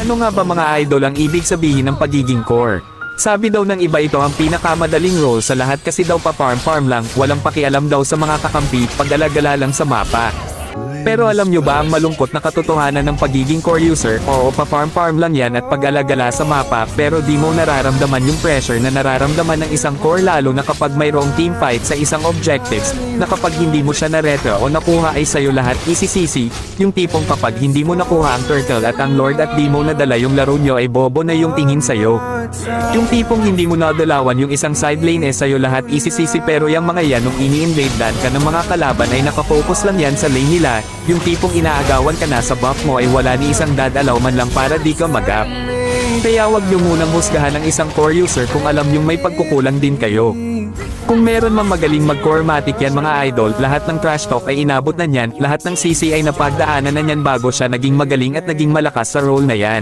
Ano nga ba mga idol ang ibig sabihin ng pagiging core? Sabi daw ng iba ito ang pinakamadaling role sa lahat kasi daw pa-farm lang, walang pakialam daw sa mga kakampi, pag-alagala lang sa mapa. Pero alam nyo ba ang malungkot na katotohanan ng pagiging core user? Oo, pa-farm lang yan at pag-alagala sa mapa, pero di mo nararamdaman yung pressure na nararamdaman ng isang core lalo na kapag mayroong teamfight sa isang objectives, na kapag hindi mo siya na-retro o nakuha ay sayo lahat easy-sisi, yung tipong kapag hindi mo nakuha ang turtle at ang lord at di mo nadala yung laro nyo ay bobo na yung tingin sayo. Yung tipong hindi mo nadalawan yung isang side lane sayo lahat easy-sisi pero yung mga yan nung ini-invade dan ka ng mga kalaban ay nakafocus lang yan sa lane nila, yung tipong inaagawan ka na sa buff mo ay wala ni isang dadalaw man lang para di ka mag-up. Kaya wag nyo munang husgahan ng isang core user kung alam yung may pagkukulang din kayo. Kung meron mang magaling mag-core-matic yan mga idol, lahat ng trash talk ay inabot na niyan, lahat ng CC ay napagdaanan na niyan bago siya naging magaling at naging malakas sa role na yan.